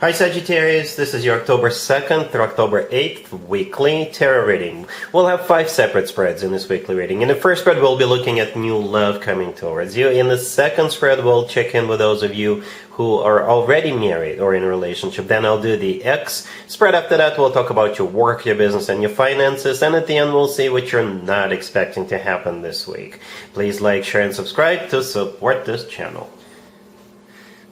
Hi Sagittarius, this is your October 2nd through October 8th weekly tarot reading. We'll have 5 separate spreads in this weekly reading. In the first spread, we'll be looking at new love coming towards you. In the second spread, we'll check in with those of you who are already married or in a relationship. Then I'll do the X spread. After that, we'll talk about your work, your business, and your finances. And at the end, we'll see what you're not expecting to happen this week. Please like, share, and subscribe to support this channel.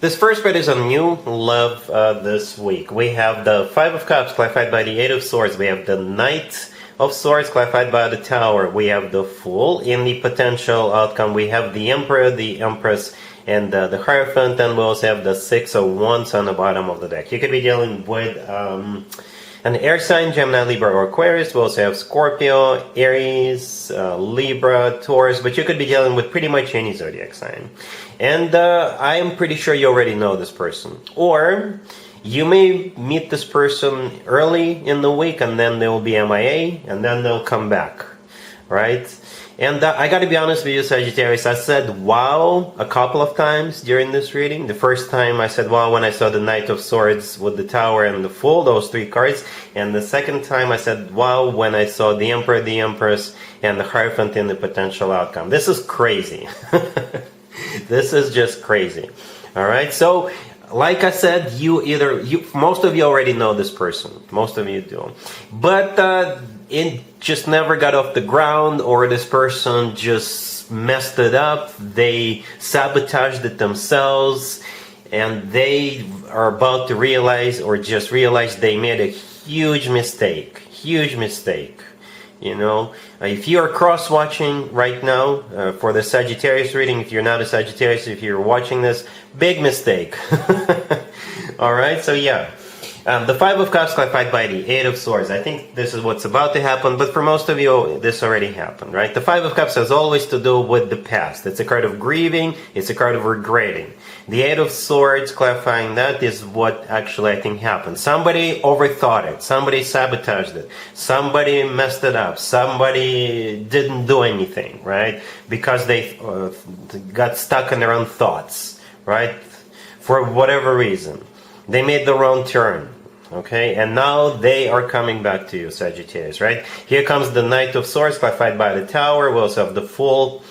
This first spread is on new love this week. We have the Five of Cups clarified by the Eight of Swords. We have the Knight of Swords clarified by the Tower. We have the Fool. In the potential outcome, we have the Emperor, the Empress, and the Hierophant. And we also have the Six of Wands on the bottom of the deck. You could be dealing with an air sign, Gemini, Libra, or Aquarius. We also have Scorpio, Aries, Libra, Taurus, but you could be dealing with pretty much any zodiac sign. And I am pretty sure you already know this person. Or you may meet this person early in the week and then they will be MIA and then they'll come back, right? And I gotta be honest with you, Sagittarius, I said wow a couple of times during this reading. The first time I said wow when I saw the Knight of Swords with the Tower and the Fool, those 3 cards. And the second time I said wow when I saw the Emperor, the Empress, and the Hierophant in the potential outcome. This is crazy. This is just crazy. Alright, so like I said, most of you already know this person. Most of you do. But it just never got off the ground, or this person just messed it up. They sabotaged it themselves, and they are about to realize, or just realized, they made a huge mistake. Huge mistake. You know, if you are cross-watching right now for the Sagittarius reading, if you're not a Sagittarius, if you're watching this, big mistake. Alright, so yeah. The Five of Cups clarified by the Eight of Swords. I think this is what's about to happen, but for most of you, this already happened, right? The Five of Cups has always to do with the past. It's a card of grieving. It's a card of regretting. The Eight of Swords, clarifying that, is what actually I think happened. Somebody overthought it. Somebody sabotaged it. Somebody messed it up. Somebody didn't do anything, right? Because they got stuck in their own thoughts, right? For whatever reason. They made the wrong turn. Okay, and now they are coming back to you, Sagittarius, right? Here comes the Knight of Swords, clarified by the Tower. We also have the Fool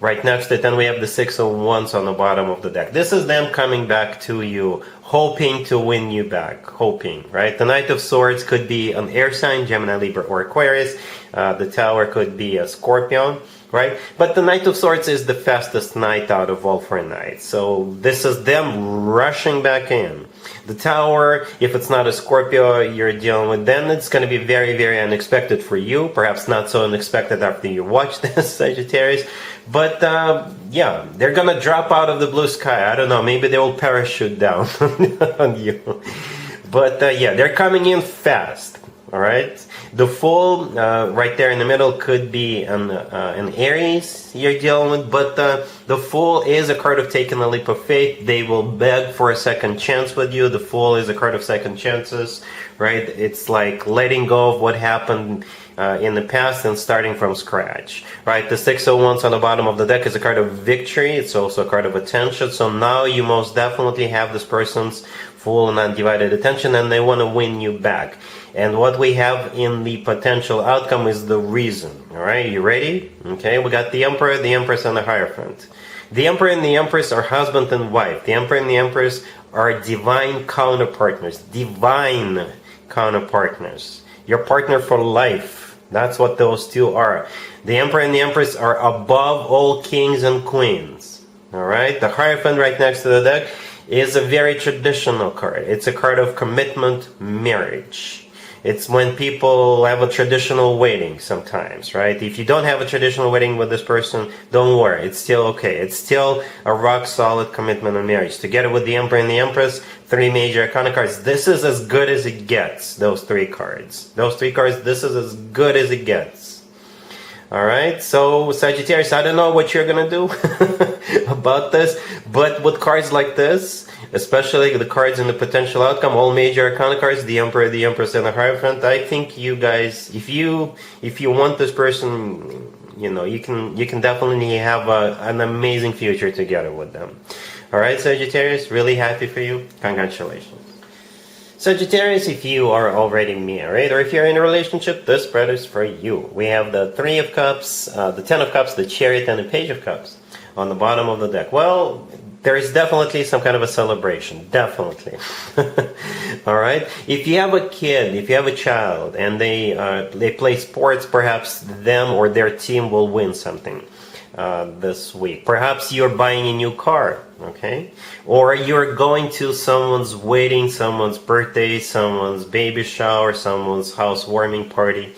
right next to it, and we have the Six of Wands on the bottom of the deck. This is them coming back to you, hoping to win you back, hoping, right? The Knight of Swords could be an air sign, Gemini, Libra, or Aquarius. The Tower could be a Scorpion, right? But the Knight of Swords is the fastest knight out of all 4 knights. So this is them rushing back in. The Tower, if it's not a Scorpio you're dealing with, then it's going to be very, very unexpected for you. Perhaps not so unexpected after you watch this, Sagittarius. But yeah, they're going to drop out of the blue sky. I don't know, maybe they will parachute down on you. But yeah, they're coming in fast. Alright, the Fool right there in the middle could be an Aries you're dealing with, but the Fool is a card of taking a leap of faith. They will beg for a second chance with you. The Fool is a card of second chances, right? It's like letting go of what happened in the past and starting from scratch, right? The Six of Wands on the bottom of the deck is a card of victory. It's also a card of attention. So now you most definitely have this person's full and undivided attention, and they want to win you back. And what we have in the potential outcome is the reason. Alright, you ready? Okay, we got the Emperor, the Empress, and the Hierophant. The Emperor and the Empress are husband and wife. The Emperor and the Empress are divine counterpartners. Divine counterpartners. Your partner for life. That's what those two are. The Emperor and the Empress are above all kings and queens. Alright, the Hierophant right next to the deck is a very traditional card. It's a card of commitment, marriage. It's when people have a traditional wedding sometimes, right? If you don't have a traditional wedding with this person, don't worry. It's still okay. It's still a rock-solid commitment and marriage. Together with the Emperor and the Empress, 3 major arcana cards. This is as good as it gets, those 3 cards. Those 3 cards, this is as good as it gets. Alright, so Sagittarius, I don't know what you're gonna do about this, but with cards like this, especially the cards in the potential outcome, all major arcana cards, the Emperor, the Empress, and the Hierophant, I think you guys, if you want this person, you know, you can definitely have an amazing future together with them. Alright, Sagittarius, really happy for you. Congratulations. Sagittarius, if you are already married or if you're in a relationship, this spread is for you. We have the Three of Cups, the Ten of Cups, the Chariot, and the Page of Cups on the bottom of the deck. Well, there is definitely some kind of a celebration. Definitely. All right? If you have a kid, if you have a child, and they play sports, perhaps them or their team will win something this week. Perhaps you're buying a new car, okay? Or you're going to someone's wedding, someone's birthday, someone's baby shower, someone's housewarming party,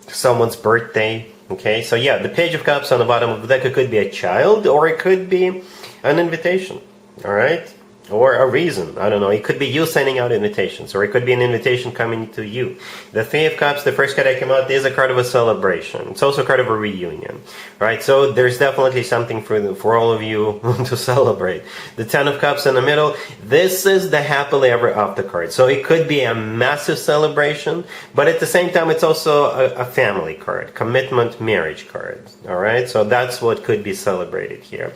someone's birthday, okay? So yeah, the Page of Cups on the bottom of the deck, it could be a child or it could be an invitation, all right? Or a reason, I don't know. It could be you sending out invitations, or it could be an invitation coming to you. The Three of Cups, the first card that came out, is a card of a celebration. It's also a card of a reunion, right? So there's definitely something for all of you to celebrate. The Ten of Cups in the middle, this is the happily ever after card. So it could be a massive celebration, but at the same time, it's also a family card, commitment, marriage card, all right? So that's what could be celebrated here,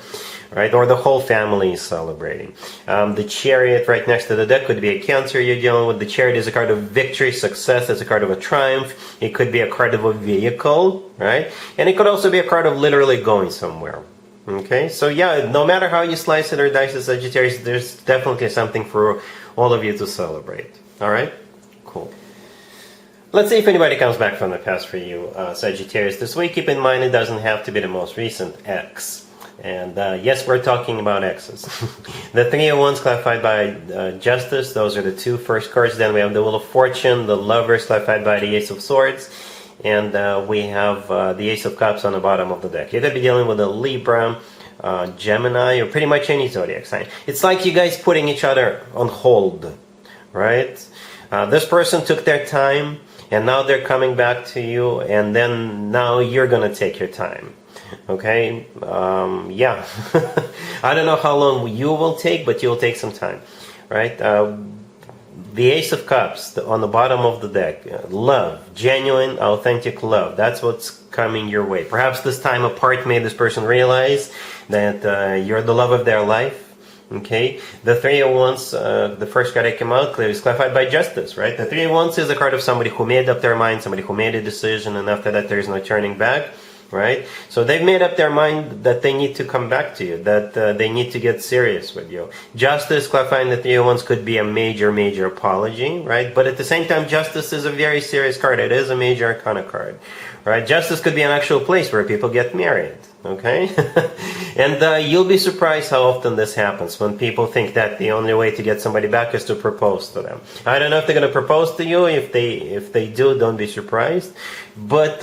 right? Or the whole family is celebrating. The Chariot right next to the deck could be a Cancer you're dealing with. The Chariot is a card of victory, success. It's a card of a triumph. It could be a card of a vehicle, right? And it could also be a card of literally going somewhere. Okay, so yeah, no matter how you slice it or dice it, Sagittarius, there's definitely something for all of you to celebrate. All right, cool. Let's see if anybody comes back from the past for you, Sagittarius. This week, keep in mind it doesn't have to be the most recent ex. And yes, we're talking about exes. The Three of Wands clarified by Justice. Those are the two first cards. Then we have the Wheel of Fortune, the Lovers clarified by the Ace of Swords. And we have the Ace of Cups on the bottom of the deck. You could be dealing with a Libra, Gemini, or pretty much any zodiac sign. It's like you guys putting each other on hold, right? This person took their time, and now they're coming back to you, and then now you're going to take your time. Okay, yeah. I don't know how long you will take, but you'll take some time, right? The Ace of Cups on the bottom of the deck, love, genuine, authentic love. That's what's coming your way. Perhaps this time apart made this person realize that you're the love of their life. Okay, the Three of Wands, the first card that came out, clearly is clarified by Justice, right? The Three of Wands is a card of somebody who made up their mind, somebody who made a decision, and after that there's no turning back. Right? So they've made up their mind that they need to come back to you, that they need to get serious with you. Justice, clarifying the Three of Wands, could be a major apology, right? But at the same time, Justice is a very serious card. It is a major arcana card, right? Justice could be an actual place where people get married, okay? And you'll be surprised how often this happens, when people think that the only way to get somebody back is to propose to them. I don't know if they're going to propose to you. If they do, don't be surprised. But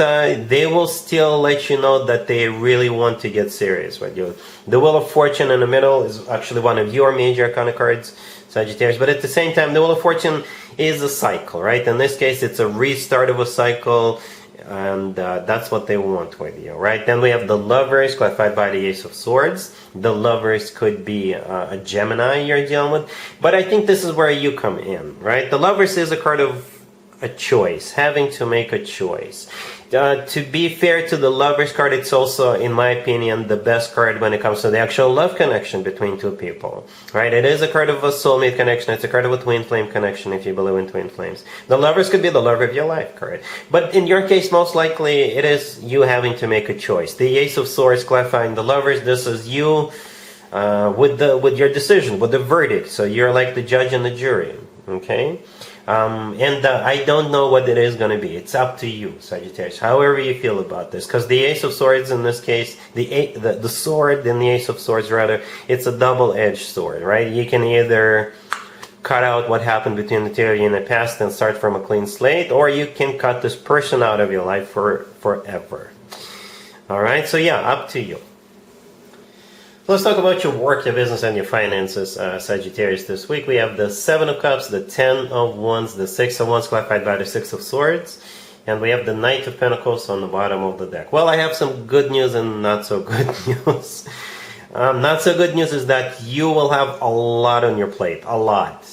they will still let you know that they really want to get serious with you. The Wheel of Fortune in the middle is actually one of your major arcana cards, Sagittarius. But at the same time, the Wheel of Fortune is a cycle, right? In this case, it's a restart of a cycle. And that's what they want with you, right? Then we have the Lovers, clarified by the Ace of Swords. The Lovers could be a Gemini you're dealing with. But I think this is where you come in, right? The Lovers is a card of a choice, having to make a choice. To be fair to the Lovers card, it's also, in my opinion, the best card when it comes to the actual love connection between two people, right? It is a card of a soulmate connection. It's a card of a twin flame connection, if you believe in twin flames. The Lovers could be the love of your life card. But in your case, most likely, it is you having to make a choice. The Ace of Swords clarifying the Lovers, this is you with your decision, with the verdict. So you're like the judge and the jury, okay? And I don't know what it is going to be. It's up to you, Sagittarius, however you feel about this. Because the Ace of Swords in this case, the sword in the Ace of Swords rather, it's a double-edged sword, right? You can either cut out what happened between the two of you in the past and start from a clean slate, or you can cut this person out of your life forever. All right, so yeah, up to you. Let's talk about your work, your business, and your finances, Sagittarius. This week we have the Seven of Cups, the Ten of Wands, the Six of Wands clarified by the Six of Swords, and we have the Knight of Pentacles on the bottom of the deck. Well, I have some good news and not so good news. Not so good news is that you will have a lot on your plate, a lot,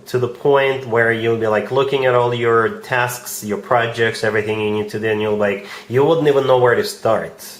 to the point where you'll be like looking at all your tasks, your projects, everything you need to do, and you'll like, you wouldn't even know where to start.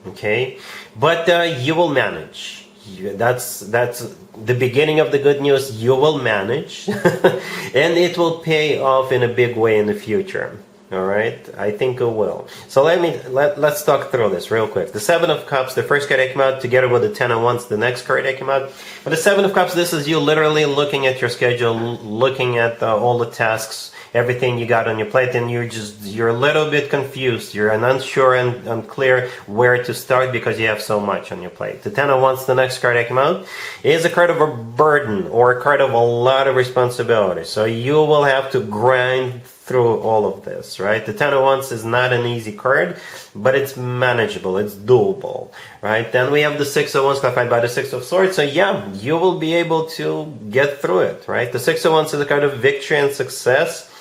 Okay, but you will manage. That's the beginning of the good news. You will manage, and it will pay off in a big way in the future. All right, I think it will. So let's talk through this real quick. The Seven of Cups, the first card that came out, together with the Ten of Wands, the next card that came out. But the Seven of Cups, this is you literally looking at your schedule, looking at all the tasks, everything you got on your plate, and you're a little bit confused. You're unsure and unclear where to start because you have so much on your plate. The Ten of Wands, the next card that came out, is a card of a burden or a card of a lot of responsibility. So you will have to grind through all of this, right? The Ten of Wands is not an easy card, but it's manageable, it's doable, right? Then we have the Six of Wands clarified by the Six of Swords. So yeah, you will be able to get through it, right? The Six of Wands is a card of victory and success.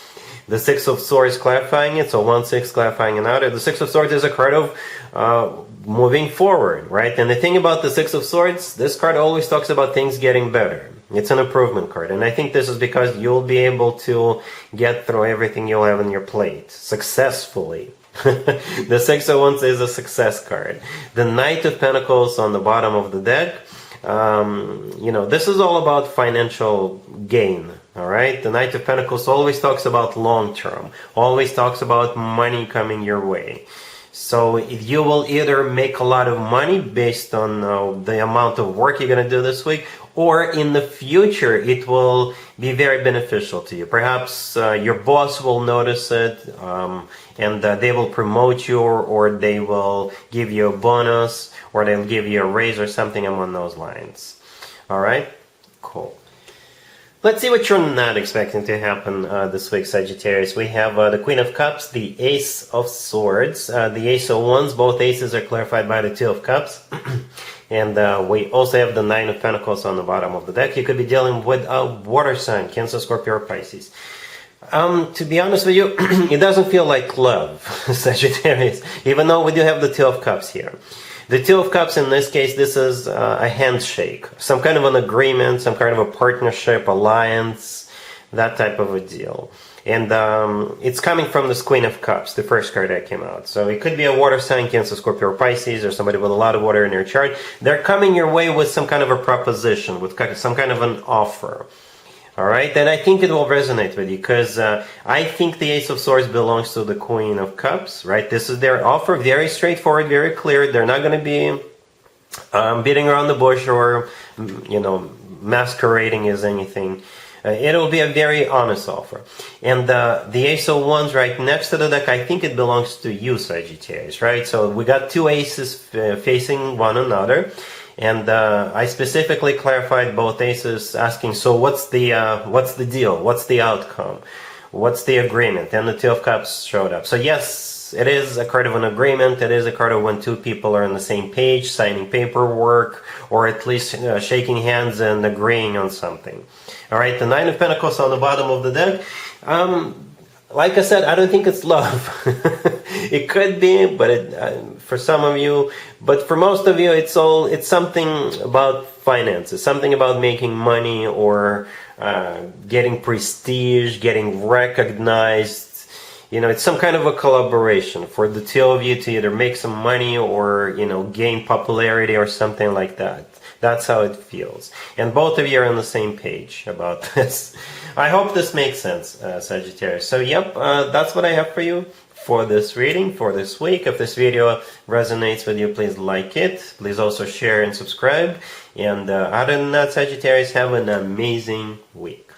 The Six of Swords clarifying it, so 1-6 clarifying another. The Six of Swords is a card of moving forward, right? And the thing about the Six of Swords, this card always talks about things getting better. It's an improvement card, and I think this is because you'll be able to get through everything you'll have on your plate successfully. The Six of Wands is a success card. The Knight of Pentacles on the bottom of the deck, this is all about financial gain. All right, the Knight of Pentacles always talks about long term, always talks about money coming your way. So you will either make a lot of money based on the amount of work you're going to do this week, or in the future it will be very beneficial to you. Perhaps your boss will notice it, and they will promote you, or they will give you a bonus, or they'll give you a raise or something along those lines. All right, cool. Let's see what you're not expecting to happen this week, Sagittarius. We have the Queen of Cups, the Ace of Swords, the Ace of Wands. Both aces are clarified by the Two of Cups. And we also have the Nine of Pentacles on the bottom of the deck. You could be dealing with a water sign, Cancer, Scorpio, or Pisces. To be honest with you, it doesn't feel like love, Sagittarius, even though we do have the Two of Cups here. The Two of Cups, in this case, this is a handshake, some kind of an agreement, some kind of a partnership, alliance, that type of a deal. And it's coming from this Queen of Cups, the first card that came out. So it could be a water sign, Cancer, Scorpio, or Pisces, or somebody with a lot of water in their chart. They're coming your way with some kind of a proposition, with some kind of an offer. All right, and I think it will resonate with you because I think the Ace of Swords belongs to the Queen of Cups, right? This is their offer, very straightforward, very clear. They're not going to be beating around the bush or, masquerading as anything. It'll be a very honest offer. And the Ace of Wands right next to the deck, I think it belongs to you, Sagittarius, right? So we got two aces facing one another. And I specifically clarified both aces, asking, so what's the deal? What's the outcome? What's the agreement? And the Two of Cups showed up. So yes, it is a card of an agreement. It is a card of when two people are on the same page, signing paperwork, or at least shaking hands and agreeing on something. All right, the Nine of Pentacles on the bottom of the deck. Like I said, I don't think it's love. It could be, but for some of you, but for most of you, it's something about finances, something about making money or getting prestige, getting recognized. It's some kind of a collaboration for the two of you to either make some money or, gain popularity or something like that. That's how it feels. And both of you are on the same page about this. I hope this makes sense, Sagittarius. So, yep, that's what I have for you for this reading, for this week. If this video resonates with you, please like it. Please also share and subscribe. And other than that, Sagittarius, have an amazing week.